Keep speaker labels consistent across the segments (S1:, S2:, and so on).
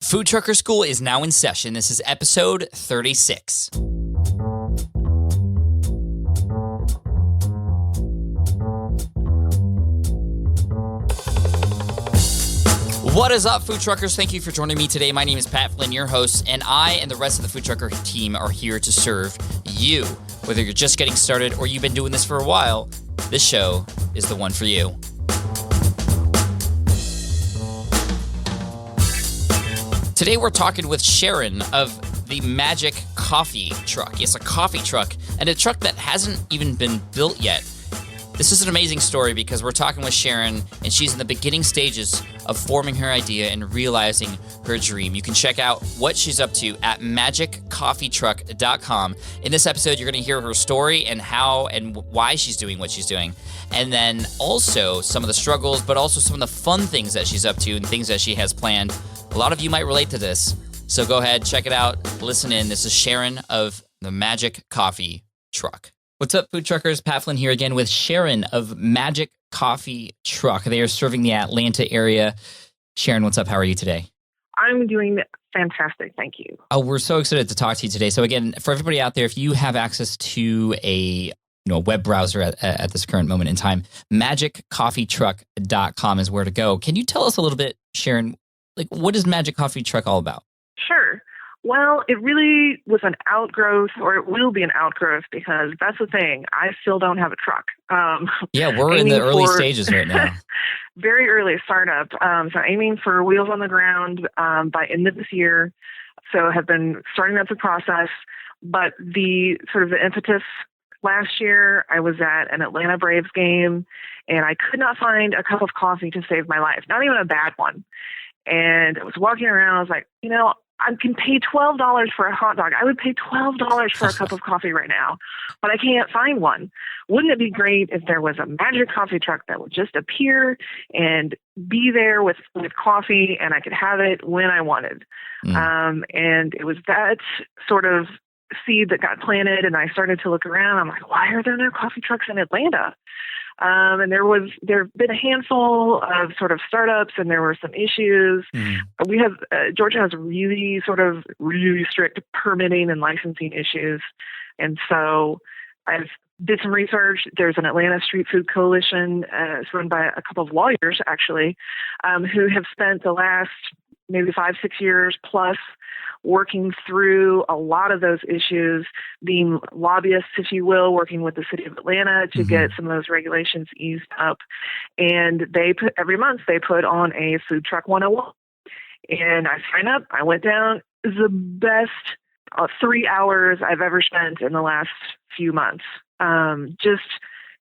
S1: FoodTruckr School is now in session. This is episode 36. What is up, Food Truckers? Thank you for joining me today. My name is Pat Flynn, your host, and I and the rest of the FoodTruckr team are here to serve you. Whether you're just getting started or you've been doing this for a while, this show is the one for you. Today we're talking with Sharon of the Magic Coffee Truck. It's a coffee truck, and a truck that hasn't even been built yet. This is an amazing story because we're talking with Sharon, and she's in the beginning stages of forming her idea and realizing her dream. You can check out what she's up to at magiccoffeetruck.com. In this episode, you're going to hear her story and how and why she's doing what she's doing. And then also some of the struggles, but also some of the fun things that she's up to and things that she has planned. A lot of you might relate to this. So go ahead, check it out, listen in. This is Sharon of the Magic Coffee Truck. What's up, Food Truckers? Pat Flynn here again with Sharon of Magic Coffee Truck. They are serving the Atlanta area. Sharon, what's up? How are you today?
S2: I'm doing fantastic. Thank you.
S1: Oh, we're so excited to talk to you today. So again, for everybody out there, if you have access to a web browser at this current moment in time, magiccoffeetruck.com is where to go. Can you tell us a little bit, Sharon, what is Magic Coffee Truck all about?
S2: Sure. Well, it really was an outgrowth, or it will be an outgrowth, because that's the thing. I still don't have a truck.
S1: Yeah, we're in the early stages right now.
S2: Very early startup. So aiming for wheels on the ground by end of this year. So have been starting up the process. But the impetus last year, I was at an Atlanta Braves game, and I could not find a cup of coffee to save my life, not even a bad one. And I was walking around, I was like, I can pay $12 for a hot dog. I would pay $12 for a cup of coffee right now, but I can't find one. Wouldn't it be great if there was a magic coffee truck that would just appear and be there with coffee, and I could have it when I wanted? And it was that sort of seed that got planted, and I started to look around. I'm like, why are there no coffee trucks in Atlanta? And there have been a handful of sort of startups, and there were some issues. We have Georgia has really strict permitting and licensing issues, and so I've did some research. There's an Atlanta Street Food Coalition. It's run by a couple of lawyers actually, who have spent the last maybe 5-6 years plus working through a lot of those issues, being lobbyists, if you will, working with the city of Atlanta to get some of those regulations eased up. And every month they put on a Food Truck 101. And I signed up, I went down. It was the best 3 hours I've ever spent in the last few months. Just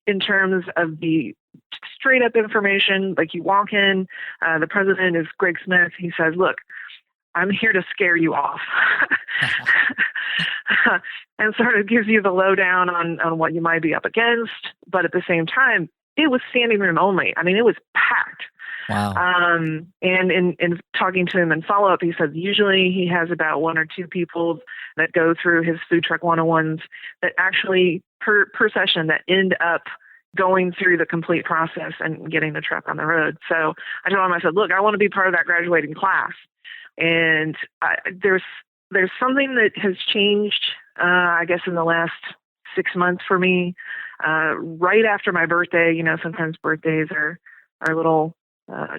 S2: in terms of the straight up information, like you walk in, the president is Greg Smith. He says, look, I'm here to scare you off. And sort of gives you the lowdown on what you might be up against. But at the same time, it was standing room only. I mean, it was packed.
S1: Wow.
S2: And in talking to him in follow-up, he said usually he has about 1 or 2 people that go through his Food Truck 101s that actually per session that end up going through the complete process and getting the truck on the road. So I told him, I said, look, I want to be part of that graduating class. And there's something that has changed, I guess, in the last 6 months for me. Right after my birthday, sometimes birthdays are a little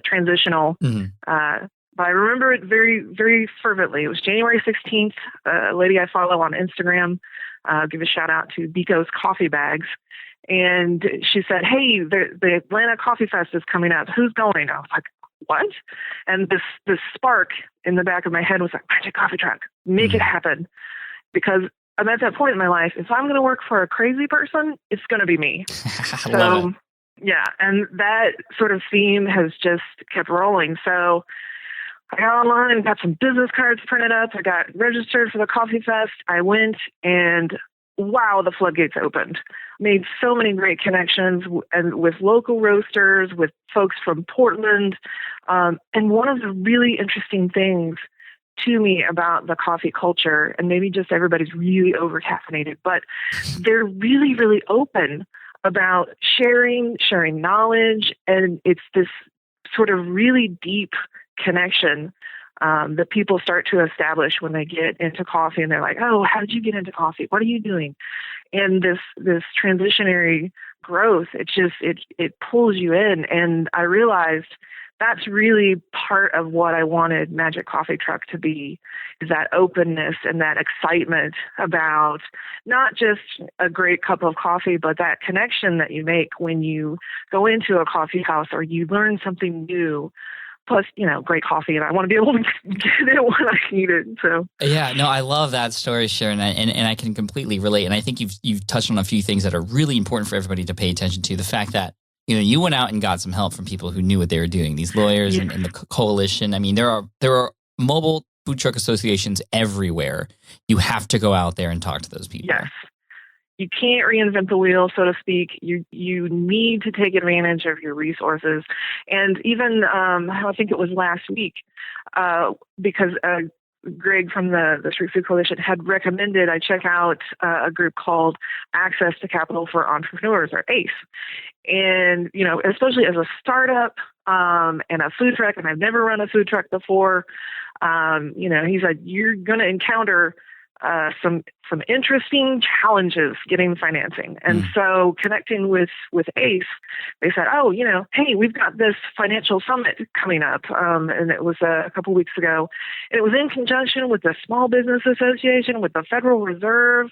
S2: transitional. But I remember it very, very fervently. It was January 16th. A lady I follow on Instagram, give a shout out to Biko's Coffee Bags. And she said, hey, the Atlanta Coffee Fest is coming up. Who's going? I was like, what? And this spark in the back of my head was like, Magic Coffee Truck, make it happen. Because I'm at that point in my life, if I'm going to work for a crazy person, it's going to be me.
S1: Love it.
S2: Yeah, and that sort of theme has just kept rolling. So I got online, got some business cards printed up. I got registered for the Coffee Fest. I went, and wow, the floodgates opened. Made so many great connections and with local roasters, with folks from Portland. And one of the really interesting things to me about the coffee culture, and maybe just everybody's really over-caffeinated, but they're really, really open about sharing knowledge. And it's this sort of really deep connection that people start to establish when they get into coffee, and they're like, oh, how did you get into coffee? What are you doing? And this transitionary growth, it pulls you in. And I realized that's really part of what I wanted Magic Coffee Truck to be, is that openness and that excitement about not just a great cup of coffee, but that connection that you make when you go into a coffee house or you learn something new. Plus, great coffee, and I want to be able to get it when I need it. So
S1: yeah, no, I love that story, Sharon, and I can completely relate. And I think you've touched on a few things that are really important for everybody to pay attention to. The fact that you went out and got some help from people who knew what they were doing. These lawyers and the coalition. I mean, there are mobile food truck associations everywhere. You have to go out there and talk to those people.
S2: Yes. You can't reinvent the wheel, so to speak. You need to take advantage of your resources. And even, I think it was last week, because Greg from the Street Food Coalition had recommended I check out a group called Access to Capital for Entrepreneurs, or ACE. And, especially as a startup and a food truck, and I've never run a food truck before, he said, you're going to encounter some interesting challenges getting financing. And so connecting with ACE, they said, oh, hey, we've got this financial summit coming up. And it was a couple weeks ago. And it was in conjunction with the Small Business Association, with the Federal Reserve,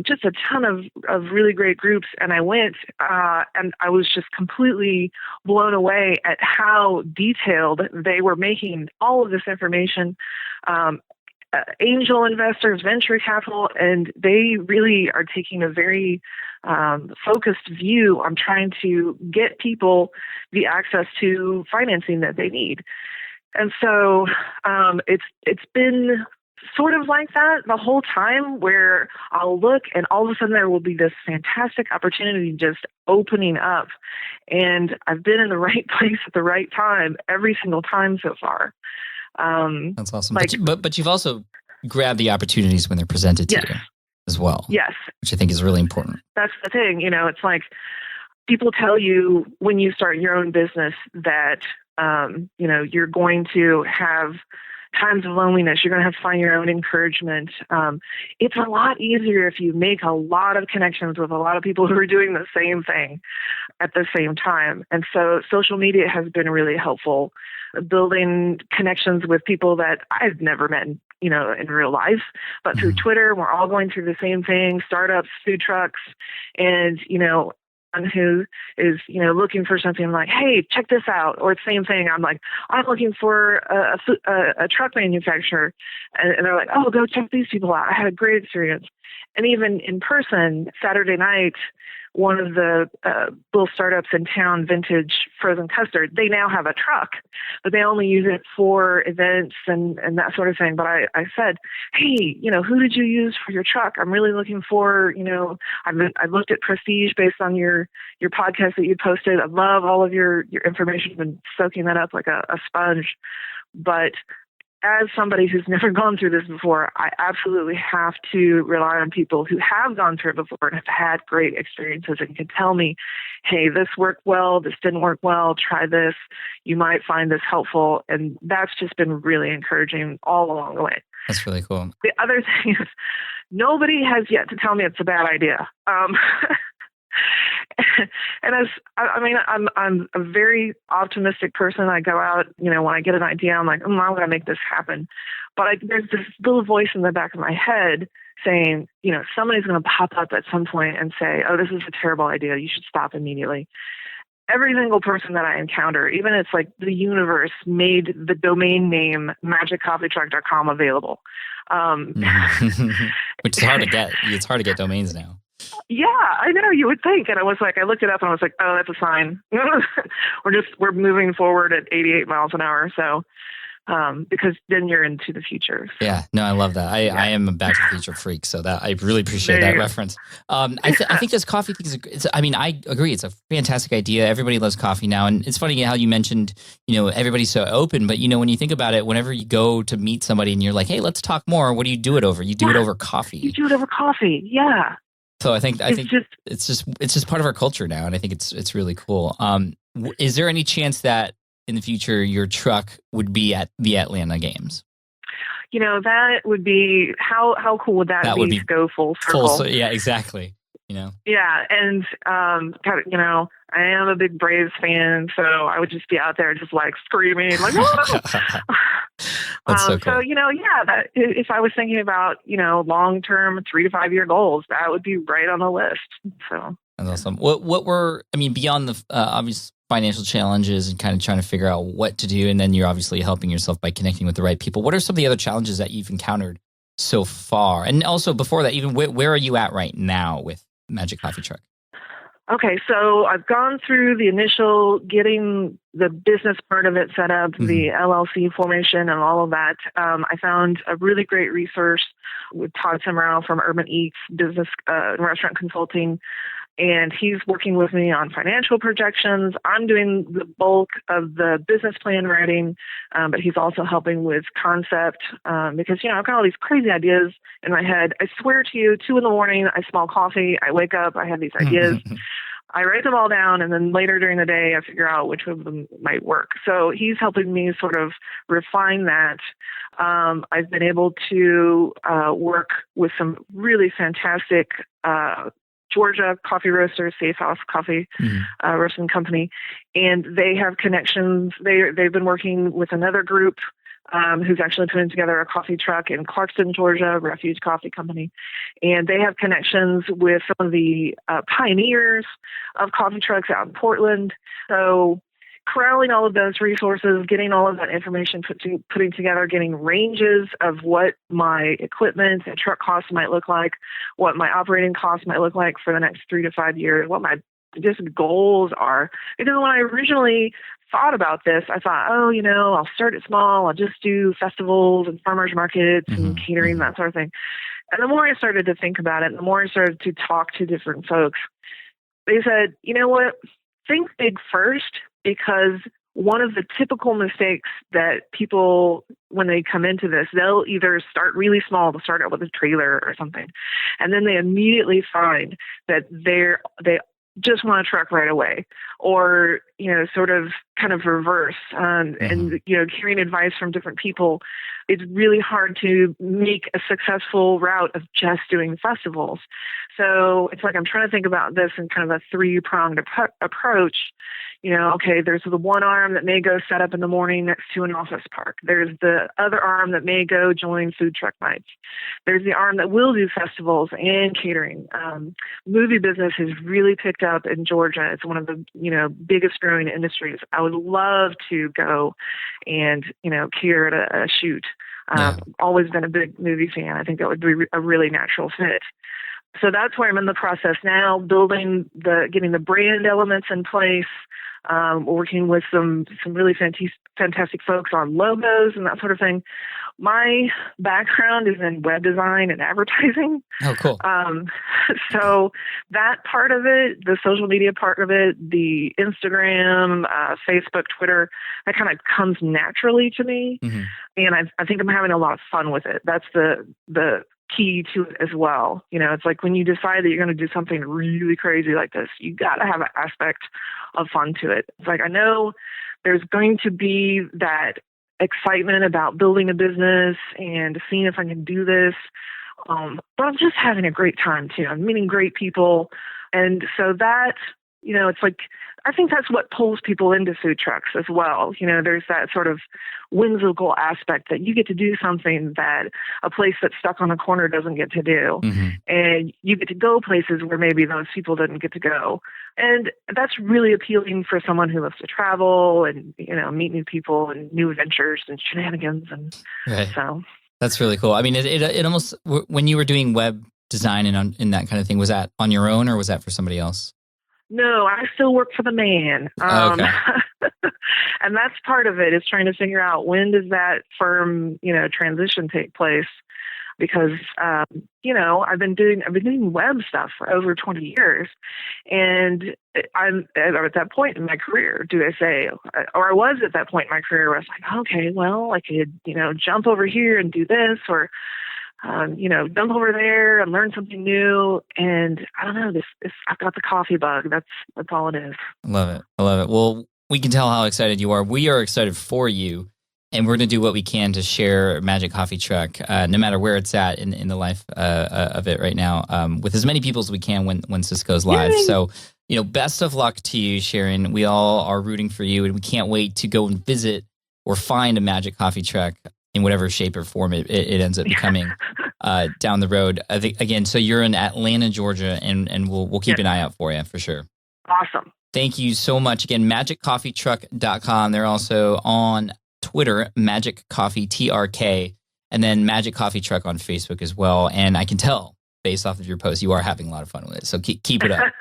S2: just a ton of really great groups. And I went, and I was just completely blown away at how detailed they were making all of this information, angel investors, venture capital, and they really are taking a very focused view on trying to get people the access to financing that they need. And so it's been sort of like that the whole time, where I'll look and all of a sudden there will be this fantastic opportunity just opening up. And I've been in the right place at the right time every single time so far.
S1: That's awesome. But you've also grabbed the opportunities when they're presented to you as well.
S2: Yes.
S1: Which I think is really important.
S2: That's the thing. It's like people tell you when you start your own business that, you're going to have times of loneliness. You're going to have to find your own encouragement. It's a lot easier if you make a lot of connections with a lot of people who are doing the same thing at the same time. And so social media has been really helpful, building connections with people that I've never met in real life, but through Twitter. We're all going through the same thing, startups, food trucks, and, who is, looking for something, like, hey, check this out. Or same thing. I'm like, I'm looking for a truck manufacturer. And they're like, oh, go check these people out. I had a great experience. And even in person, Saturday night, one of the little startups in town, Vintage Frozen Custard, they now have a truck, but they only use it for events and that sort of thing. But I said, hey, who did you use for your truck? I'm really looking for, I looked at Prestige based on your podcast that you posted. I love all of your information. I've been soaking that up like a sponge. But as somebody who's never gone through this before, I absolutely have to rely on people who have gone through it before and have had great experiences and can tell me, hey, this worked well, this didn't work well, try this, you might find this helpful. And that's just been really encouraging all along the way.
S1: That's really cool.
S2: The other thing is, nobody has yet to tell me it's a bad idea. And I'm a very optimistic person. I go out, when I get an idea, I'm like, I'm going to make this happen. But there's this little voice in the back of my head saying, somebody's going to pop up at some point and say, oh, this is a terrible idea. You should stop immediately. Every single person that I encounter, even it's like the universe made the domain name magiccoffeetruck.com available.
S1: Which is hard to get. It's hard to get domains now.
S2: Yeah, I know, you would think. And I was like, I looked it up and I was like, oh, that's a sign. we're moving forward at 88 miles an hour. So, because then you're into the future. So.
S1: Yeah, no, I love that. I am a Back to the Future freak, so that I really appreciate that reference. I think this coffee thing I agree. It's a fantastic idea. Everybody loves coffee now. And it's funny how you mentioned, everybody's so open, but when you think about it, whenever you go to meet somebody and you're like, hey, let's talk more. What do you do it over? You do it over coffee.
S2: You do it over coffee. Yeah.
S1: So I think it's just part of our culture now, and I think it's really cool. Is there any chance that in the future your truck would be at the Atlanta games?
S2: That would be, how cool would that be,
S1: would be
S2: to go full circle?
S1: Yeah, exactly.
S2: Yeah, and I am a big Braves fan, so I would just be out there just like screaming, like,
S1: That's so cool.
S2: So, that if I was thinking about, long-term 3 to 5 year goals, that would be right on the list. So
S1: that's awesome. What were, beyond the obvious financial challenges and kind of trying to figure out what to do, and then you're obviously helping yourself by connecting with the right people, what are some of the other challenges that you've encountered so far? And also before that, even where are you at right now with Magic Coffee Truck?
S2: Okay, so I've gone through the initial getting the business part of it set up, the LLC formation and all of that. I found a really great resource with Todd Simrau from Urban Eats Business and Restaurant Consulting, and he's working with me on financial projections. I'm doing the bulk of the business plan writing, but he's also helping with concept because, I've got all these crazy ideas in my head. I swear to you, 2 a.m, I smell coffee, I wake up, I have these ideas. I write them all down, and then later during the day, I figure out which of them might work. So he's helping me sort of refine that. I've been able to work with some really fantastic Georgia coffee roasters, Safe House Coffee Roasting Company, and they have connections. They've been working with another group who's actually putting together a coffee truck in Clarkston, Georgia, Refuge Coffee Company. And they have connections with some of the pioneers of coffee trucks out in Portland. So corralling all of those resources, getting all of that information putting together, getting ranges of what my equipment and truck costs might look like, what my operating costs might look like for the next 3 to 5 years, what my just goals are. Because when I originally thought about this, I thought, I'll start it small. I'll just do festivals and farmers markets and catering, that sort of thing. And the more I started to think about it, the more I started to talk to different folks, they said, you know what, think big first, because one of the typical mistakes that people, when they come into this, they'll either start really small, they'll start out with a trailer or something, and then they immediately find that they just want a truck right away, or, sort of kind of reverse, and, hearing advice from different people, it's really hard to make a successful route of just doing festivals. So it's like I'm trying to think about this in kind of a 3-pronged approach. Okay, there's the one arm that may go set up in the morning next to an office park. There's the other arm that may go join food truck nights. There's the arm that will do festivals and catering. Movie business has really picked up in Georgia. It's one of the, biggest growing industries. I would love to go and, cater at a shoot. Always been a big movie fan. I think that would be a really natural fit. So that's where I'm in the process now, getting the brand elements in place, working with some really fantastic folks on logos and that sort of thing. My background is in web design and advertising.
S1: Oh, cool.
S2: So that part of it, the social media part of it, the Instagram, Facebook, Twitter, that kind of comes naturally to me. And I think I'm having a lot of fun with it. That's the key to it as well. It's like when you decide that you're going to do something really crazy like this, you got to have an aspect of fun to it. It's like, I know there's going to be that excitement about building a business and seeing if I can do this. But I'm just having a great time too. I'm meeting great people. And so that, it's like, I think that's what pulls people into food trucks as well. There's that sort of whimsical aspect that you get to do something that a place that's stuck on a corner doesn't get to do. And you get to go places where maybe those people didn't get to go. And that's really appealing for someone who loves to travel and, meet new people and new adventures and shenanigans. And so
S1: that's really cool. I mean, it almost, when you were doing web design and that kind of thing, was that on your own or was that for somebody else?
S2: No, I still work for the man.
S1: Okay.
S2: And that's part of it, is trying to figure out when does that firm, transition take place. Because, I've been doing web stuff for over 20 years. And I'm at that point in my career, or I was at that point in my career where I was like, okay, well, I could, jump over here and do this, or jump over there and learn something new. And I don't know, I've got the coffee bug. That's all it is.
S1: I love it. Well, We can tell how excited you are. We are excited for you. And we're going to do what we can to share Magic Coffee Truck, no matter where it's at in the life of it right now, with as many people as we can when Cisco's live. Yay! So, best of luck to you, Sharon. We all are rooting for you, and we can't wait to go and visit or find a Magic Coffee Truck in whatever shape or form it ends up becoming down the road. I think, again, so you're in Atlanta, Georgia, and we'll keep an eye out for you for sure.
S2: Awesome.
S1: Thank you so much. Again, magiccoffeetruck.com. They're also on Twitter, Magic Coffee TRK, and then Magic Coffee Truck on Facebook as well. And I can tell based off of your post, you are having a lot of fun with it. So keep it up.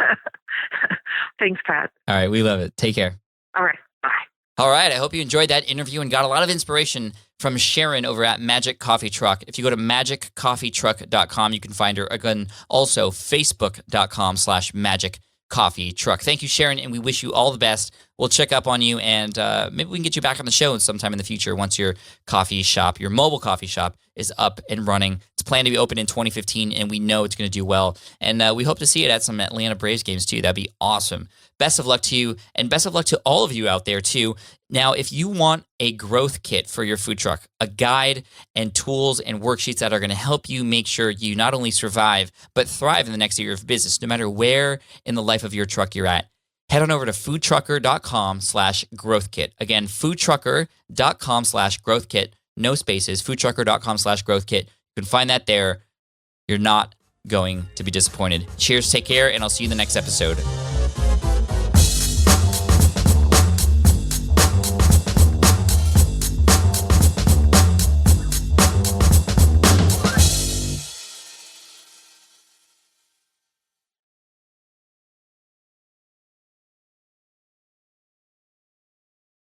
S2: Thanks, Pat.
S1: All right. We love it. Take care.
S2: All right. Bye.
S1: All right. I hope you enjoyed that interview and got a lot of inspiration from Sharon over at Magic Coffee Truck. If you go to magiccoffeetruck.com, you can find her. Again, also facebook.com/Magic Coffee Truck. Thank you, Sharon, and we wish you all the best. We'll check up on you, and maybe we can get you back on the show sometime in the future once your coffee shop, your mobile coffee shop, is up and running. It's planned to be open in 2015, and we know it's going to do well. And we hope to see it at some Atlanta Braves games, too. That'd be awesome. Best of luck to you, and best of luck to all of you out there, too. Now, if you want a growth kit for your food truck, a guide and tools and worksheets that are going to help you make sure you not only survive, but thrive in the next year of business, no matter where in the life of your truck you're at, head on over to foodtruckr.com/growth kit. Again, foodtruckr.com/growth kit. No spaces, foodtruckr.com/growth kit. You can find that there. You're not going to be disappointed. Cheers, take care, and I'll see you in the next episode.